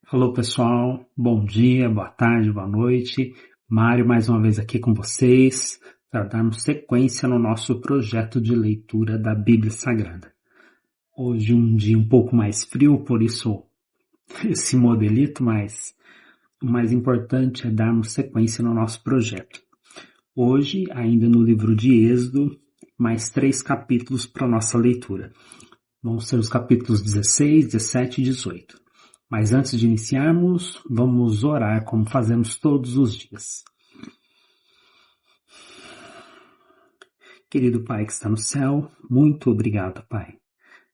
Alô pessoal, bom dia, boa tarde, boa noite. Mário mais uma vez aqui com vocês para darmos sequência no nosso projeto de leitura da Bíblia Sagrada. Hoje um dia um pouco mais frio, por isso esse modelito, mas o mais importante é darmos sequência no nosso projeto. Hoje, ainda no livro de Êxodo, mais 3 capítulos para nossa leitura. Vão ser os capítulos 16, 17 e 18. Mas antes de iniciarmos, vamos orar como fazemos todos os dias. Querido Pai que está no céu, muito obrigado, Pai.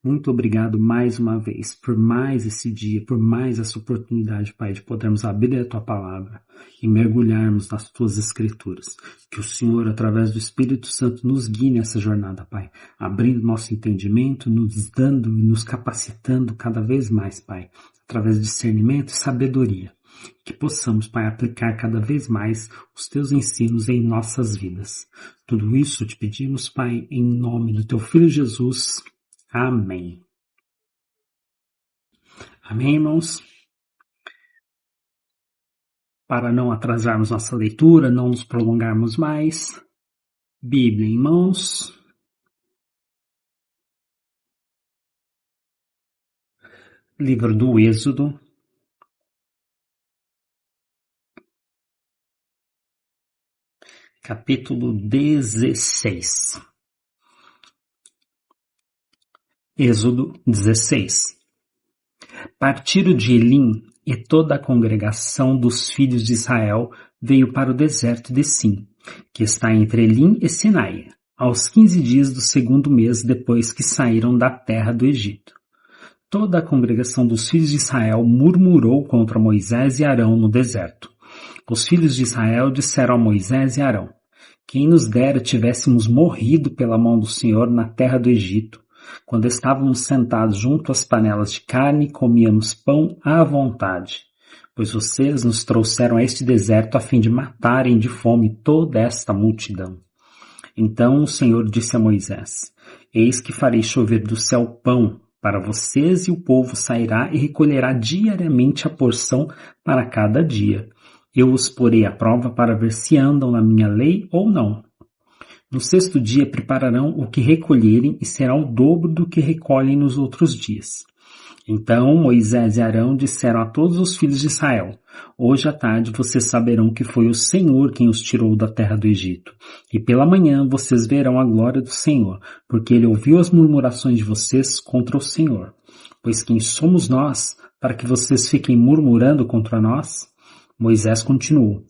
Muito obrigado mais uma vez por mais esse dia, por mais essa oportunidade, Pai, de podermos abrir a Tua Palavra e mergulharmos nas Tuas Escrituras. Que o Senhor, através do Espírito Santo, nos guie nessa jornada, Pai, abrindo nosso entendimento, nos dando e nos capacitando cada vez mais, Pai, através de discernimento e sabedoria. Que possamos, Pai, aplicar cada vez mais os Teus ensinos em nossas vidas. Tudo isso te pedimos, Pai, em nome do Teu Filho Jesus. Amém. Amém, irmãos? Para não atrasarmos nossa leitura, não nos prolongarmos mais, Bíblia em mãos. Livro do Êxodo. Capítulo 16. Êxodo 16. Partiram de Elim e toda a congregação dos filhos de Israel veio para o deserto de Sim, que está entre Elim e Sinai, aos 15 dias do 2º mês depois que saíram da terra do Egito. Toda a congregação dos filhos de Israel murmurou contra Moisés e Arão no deserto. Os filhos de Israel disseram a Moisés e Arão: quem nos dera tivéssemos morrido pela mão do Senhor na terra do Egito, quando estávamos sentados junto às panelas de carne, comíamos pão à vontade, pois vocês nos trouxeram a este deserto a fim de matarem de fome toda esta multidão. Então o Senhor disse a Moisés: eis que farei chover do céu pão para vocês, e o povo sairá e recolherá diariamente a porção para cada dia. Eu os porei à prova para ver se andam na minha lei ou não. No 6º dia prepararão o que recolherem e será o dobro do que recolhem nos outros dias. Então Moisés e Arão disseram a todos os filhos de Israel: hoje à tarde vocês saberão que foi o Senhor quem os tirou da terra do Egito. E pela manhã vocês verão a glória do Senhor, porque ele ouviu as murmurações de vocês contra o Senhor. Pois quem somos nós, para que vocês fiquem murmurando contra nós? Moisés continuou: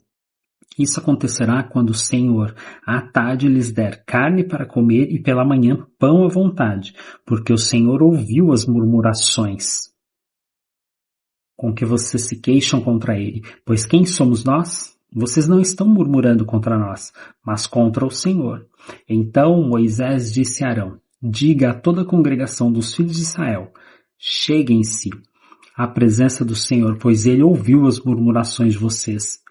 isso acontecerá quando o Senhor à tarde lhes der carne para comer e pela manhã pão à vontade, porque o Senhor ouviu as murmurações com que vocês se queixam contra ele. Pois quem somos nós? Vocês não estão murmurando contra nós, mas contra o Senhor. Então Moisés disse a Arão: diga a toda a congregação dos filhos de Israel: cheguem-se à presença do Senhor, pois ele ouviu as murmurações de vocês.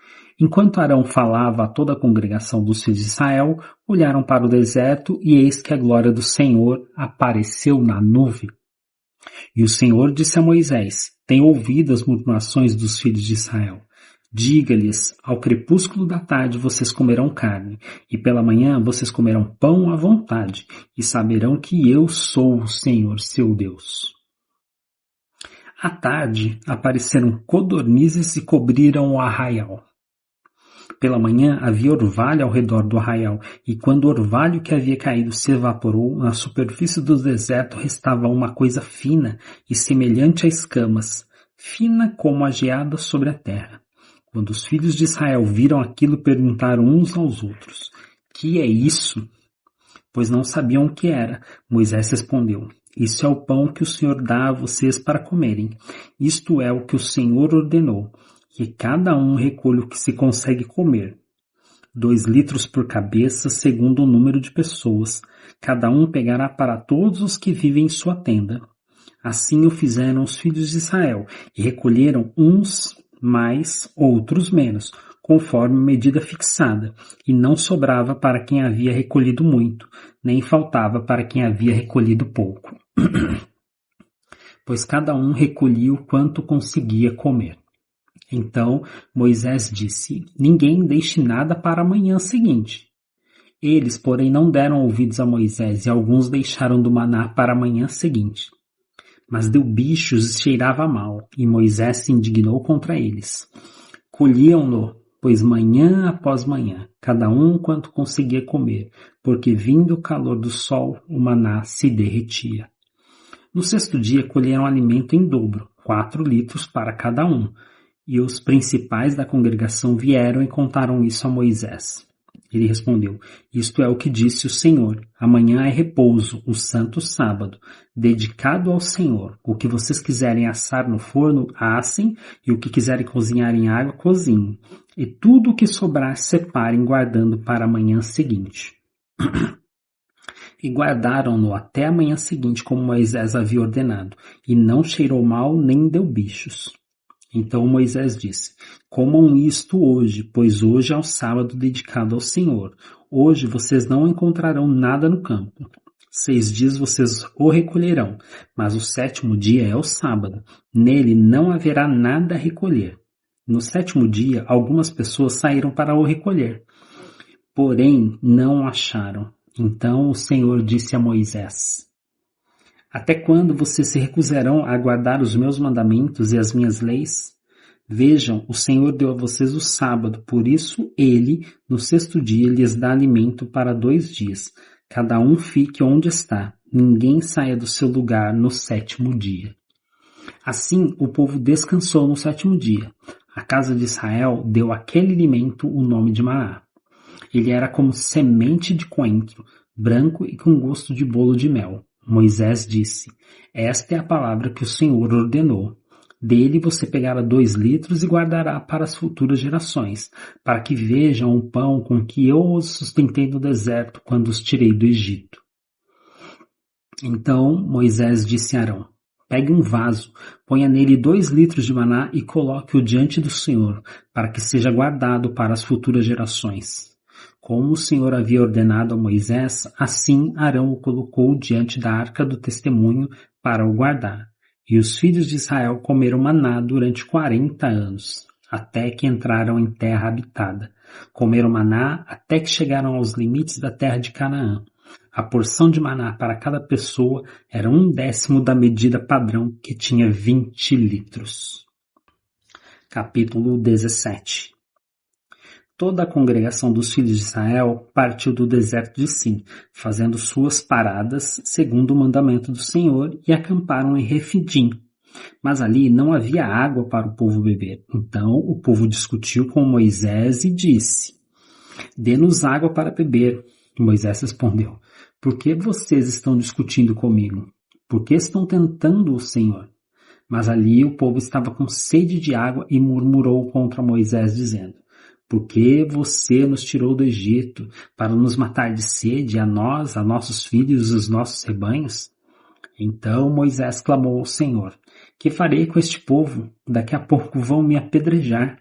Enquanto Arão falava a toda a congregação dos filhos de Israel, olharam para o deserto e eis que a glória do Senhor apareceu na nuvem. E o Senhor disse a Moisés: tenho ouvido as murmurações dos filhos de Israel. Diga-lhes: ao crepúsculo da tarde vocês comerão carne, e pela manhã vocês comerão pão à vontade, e saberão que eu sou o Senhor seu Deus. À tarde apareceram codornizes e cobriram o arraial. Pela manhã havia orvalho ao redor do arraial, e quando o orvalho que havia caído se evaporou, na superfície do deserto restava uma coisa fina e semelhante a escamas, fina como a geada sobre a terra. Quando os filhos de Israel viram aquilo, perguntaram uns aos outros: que é isso? Pois não sabiam o que era. Moisés respondeu: isso é o pão que o Senhor dá a vocês para comerem. Isto é o que o Senhor ordenou, que cada um recolha o que se consegue comer. 2 litros por cabeça, segundo o número de pessoas. Cada um pegará para todos os que vivem em sua tenda. Assim o fizeram os filhos de Israel, e recolheram uns mais, outros menos, conforme medida fixada, e não sobrava para quem havia recolhido muito, nem faltava para quem havia recolhido pouco. Pois cada um recolhia o quanto conseguia comer. Então Moisés disse: ninguém deixe nada para a manhã seguinte. Eles, porém, não deram ouvidos a Moisés, e alguns deixaram do maná para a manhã seguinte. Mas deu bichos e cheirava mal, e Moisés se indignou contra eles. Colhiam-no, pois manhã após manhã, cada um quanto conseguia comer, porque vindo o calor do sol, o maná se derretia. No sexto dia colheram alimento em dobro, 4 litros para cada um, e os principais da congregação vieram e contaram isso a Moisés. Ele respondeu: isto é o que disse o Senhor. Amanhã é repouso, o santo sábado, dedicado ao Senhor. O que vocês quiserem assar no forno, assem, e o que quiserem cozinhar em água, cozinhem. E tudo o que sobrar, separem, guardando para a manhã seguinte. E guardaram-no até a manhã seguinte, como Moisés havia ordenado, e não cheirou mal, nem deu bichos. Então Moisés disse: comam isto hoje, pois hoje é o sábado dedicado ao Senhor. Hoje vocês não encontrarão nada no campo. 6 dias vocês o recolherão, mas o 7º dia é o sábado. Nele não haverá nada a recolher. No 7º dia, algumas pessoas saíram para o recolher, porém não o acharam. Então o Senhor disse a Moisés: até quando vocês se recusarão a guardar os meus mandamentos e as minhas leis? Vejam, o Senhor deu a vocês o sábado, por isso ele, no 6º dia, lhes dá alimento para 2 dias. Cada um fique onde está, ninguém saia do seu lugar no 7º dia. Assim, o povo descansou no 7º dia. A casa de Israel deu àquele alimento o nome de maná. Ele era como semente de coentro, branco e com gosto de bolo de mel. Moisés disse: esta é a palavra que o Senhor ordenou. Dele você pegará 2 litros e guardará para as futuras gerações, para que vejam o pão com que eu os sustentei no deserto quando os tirei do Egito. Então Moisés disse a Arão: pegue um vaso, ponha nele 2 litros de maná e coloque-o diante do Senhor, para que seja guardado para as futuras gerações. Como o Senhor havia ordenado a Moisés, assim Arão o colocou diante da arca do testemunho para o guardar. E os filhos de Israel comeram maná durante 40 anos, até que entraram em terra habitada. Comeram maná até que chegaram aos limites da terra de Canaã. A porção de maná para cada pessoa era 1/10 da medida padrão, que tinha 20 litros. Capítulo 17. Toda a congregação dos filhos de Israel partiu do deserto de Sim, fazendo suas paradas segundo o mandamento do Senhor, e acamparam em Refidim. Mas ali não havia água para o povo beber. Então o povo discutiu com Moisés e disse: dê-nos água para beber. E Moisés respondeu: por que vocês estão discutindo comigo? Por que estão tentando o Senhor? Mas ali o povo estava com sede de água e murmurou contra Moisés, dizendo: por que você nos tirou do Egito para nos matar de sede, a nós, a nossos filhos e os nossos rebanhos? Então Moisés clamou ao Senhor: que farei com este povo? Daqui a pouco vão me apedrejar.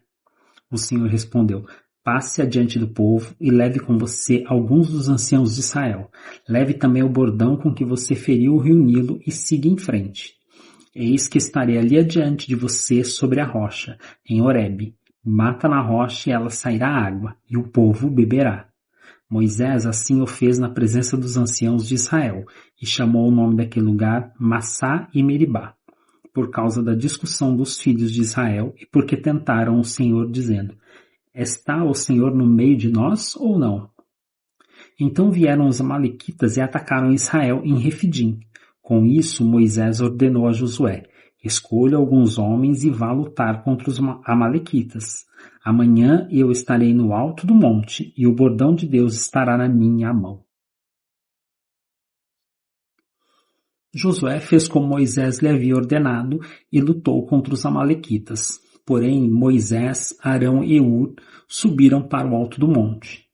O Senhor respondeu: passe adiante do povo e leve com você alguns dos anciãos de Israel. Leve também o bordão com que você feriu o rio Nilo e siga em frente. Eis que estarei ali adiante de você sobre a rocha, em Horebe. Bata na rocha e ela sairá água, e o povo beberá. Moisés assim o fez na presença dos anciãos de Israel, e chamou o nome daquele lugar Massá e Meribá, por causa da discussão dos filhos de Israel e porque tentaram o Senhor, dizendo: está o Senhor no meio de nós ou não? Então vieram os amalequitas e atacaram Israel em Refidim. Com isso Moisés ordenou a Josué: escolha alguns homens e vá lutar contra os amalequitas. Amanhã eu estarei no alto do monte, e o bordão de Deus estará na minha mão. Josué fez como Moisés lhe havia ordenado e lutou contra os amalequitas. Porém, Moisés, Arão e Hur subiram para o alto do monte.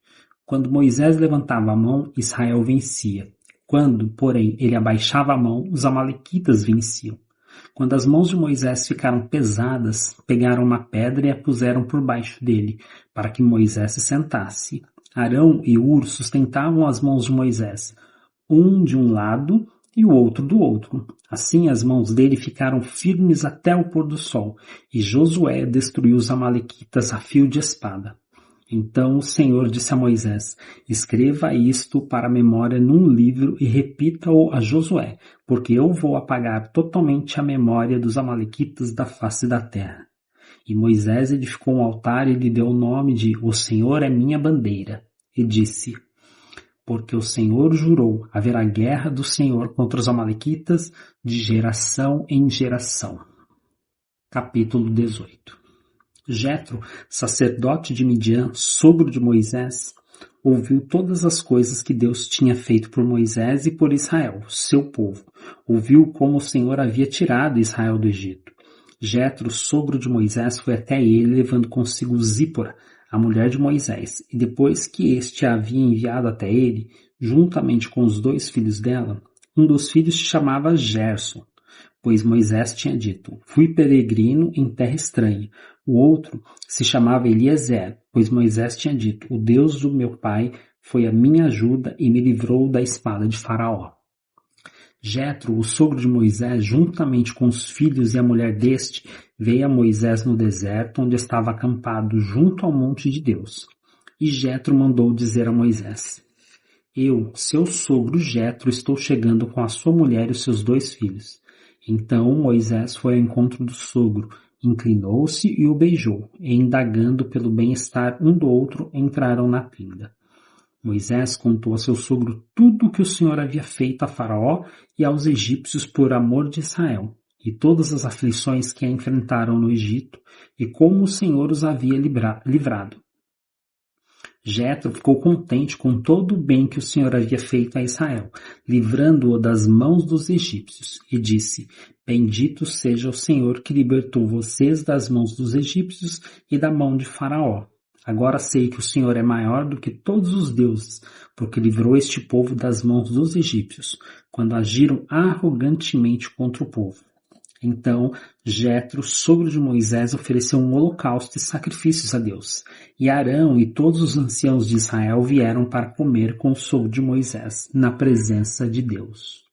Quando Moisés levantava a mão, Israel vencia. Quando, porém, ele abaixava a mão, os amalequitas venciam. Quando as mãos de Moisés ficaram pesadas, pegaram uma pedra e a puseram por baixo dele, para que Moisés se sentasse. Arão e Hur sustentavam as mãos de Moisés, um de um lado e o outro do outro. Assim as mãos dele ficaram firmes até o pôr do sol, e Josué destruiu os amalequitas a fio de espada. Então o Senhor disse a Moisés: escreva isto para a memória num livro e repita-o a Josué, porque eu vou apagar totalmente a memória dos amalequitas da face da terra. E Moisés edificou um altar e lhe deu o nome de O Senhor é minha bandeira. E disse: porque o Senhor jurou, haverá guerra do Senhor contra os amalequitas de geração em geração. Capítulo 18. Jetro, sacerdote de Midian, sogro de Moisés, ouviu todas as coisas que Deus tinha feito por Moisés e por Israel, seu povo. Ouviu como o Senhor havia tirado Israel do Egito. Jetro, sogro de Moisés, foi até ele, levando consigo Zípora, a mulher de Moisés, e depois que este a havia enviado até ele, juntamente com os 2 filhos dela, um dos filhos se chamava Gerson, pois Moisés tinha dito: fui peregrino em terra estranha. O outro se chamava Eliezer, pois Moisés tinha dito: o Deus do meu pai foi a minha ajuda e me livrou da espada de Faraó. Jetro, o sogro de Moisés, juntamente com os filhos e a mulher deste, veio a Moisés no deserto, onde estava acampado junto ao monte de Deus. E Jetro mandou dizer a Moisés: eu, seu sogro Jetro, estou chegando com a sua mulher e os seus 2 filhos. Então Moisés foi ao encontro do sogro, inclinou-se e o beijou, e indagando pelo bem-estar um do outro, entraram na tenda. Moisés contou a seu sogro tudo o que o Senhor havia feito a Faraó e aos egípcios por amor de Israel, e todas as aflições que a enfrentaram no Egito, e como o Senhor os havia livrado. Jetro ficou contente com todo o bem que o Senhor havia feito a Israel, livrando-o das mãos dos egípcios, e disse: bendito seja o Senhor que libertou vocês das mãos dos egípcios e da mão de Faraó. Agora sei que o Senhor é maior do que todos os deuses, porque livrou este povo das mãos dos egípcios, quando agiram arrogantemente contra o povo. Então Jetro, sogro de Moisés, ofereceu um holocausto e sacrifícios a Deus. E Arão e todos os anciãos de Israel vieram para comer com o sogro de Moisés, na presença de Deus.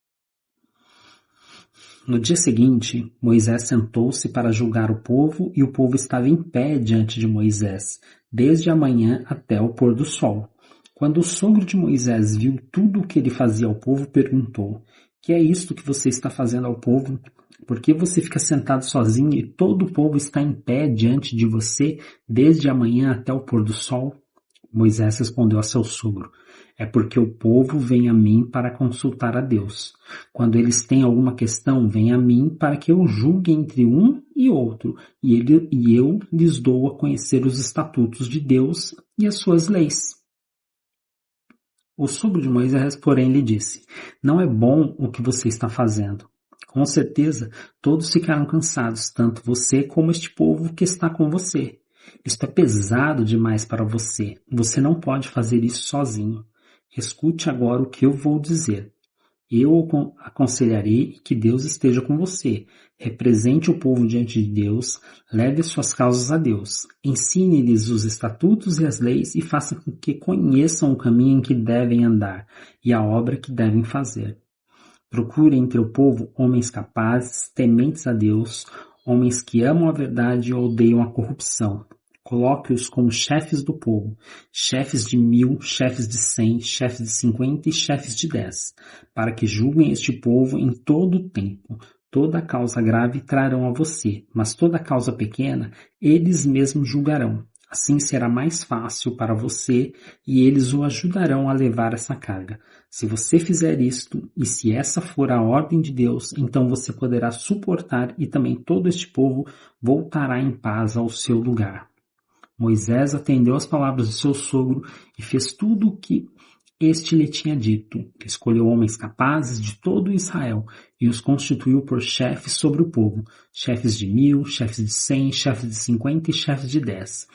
No dia seguinte, Moisés sentou-se para julgar o povo, e o povo estava em pé diante de Moisés, desde a manhã até o pôr do sol. Quando o sogro de Moisés viu tudo o que ele fazia ao povo, perguntou: que é isto que você está fazendo ao povo? Por que você fica sentado sozinho e todo o povo está em pé diante de você, desde a manhã até o pôr do sol? Moisés respondeu a seu sogro: é porque o povo vem a mim para consultar a Deus. Quando eles têm alguma questão, vem a mim para que eu julgue entre um e outro, e eu lhes dou a conhecer os estatutos de Deus e as suas leis. O sogro de Moisés, porém, lhe disse: não é bom o que você está fazendo. Com certeza, todos ficaram cansados, tanto você como este povo que está com você. Isto é pesado demais para você. Você não pode fazer isso sozinho. Escute agora o que eu vou dizer. Eu aconselharei que Deus esteja com você. Represente o povo diante de Deus, leve suas causas a Deus. Ensine-lhes os estatutos e as leis e faça com que conheçam o caminho em que devem andar e a obra que devem fazer. Procure entre o povo homens capazes, tementes a Deus, homens que amam a verdade e odeiam a corrupção. Coloque-os como chefes do povo, chefes de 1000, chefes de 100, chefes de 50 e chefes de 10, para que julguem este povo em todo o tempo. Toda causa grave trarão a você, mas toda causa pequena eles mesmos julgarão. Assim será mais fácil para você e eles o ajudarão a levar essa carga. Se você fizer isto, e se essa for a ordem de Deus, então você poderá suportar e também todo este povo voltará em paz ao seu lugar. Moisés atendeu às palavras de seu sogro e fez tudo o que este lhe tinha dito. Escolheu homens capazes de todo Israel e os constituiu por chefes sobre o povo, chefes de 1000, chefes de 100, chefes de 50 e chefes de 10.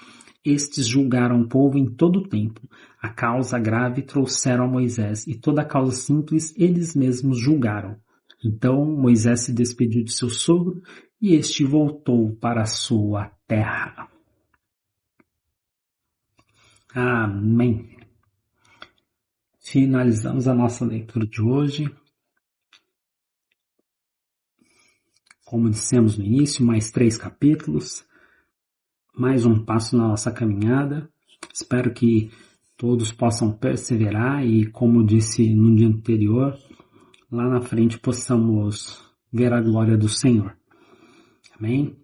Estes julgaram o povo em todo o tempo. A causa grave trouxeram a Moisés, e toda a causa simples eles mesmos julgaram. Então Moisés se despediu de seu sogro, e este voltou para a sua terra. Amém. Finalizamos a nossa leitura de hoje. Como dissemos no início, mais 3 capítulos, mais um passo na nossa caminhada. Espero que todos possam perseverar e, como disse no dia anterior, lá na frente possamos ver a glória do Senhor. Amém?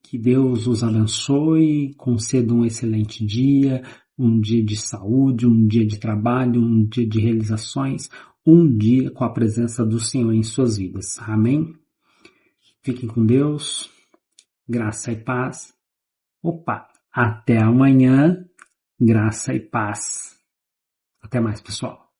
Que Deus os abençoe, conceda um excelente dia, um dia de saúde, um dia de trabalho, um dia de realizações, um dia com a presença do Senhor em suas vidas. Amém? Fiquem com Deus, graça e paz. Opa, até amanhã, graça e paz. Até mais, pessoal.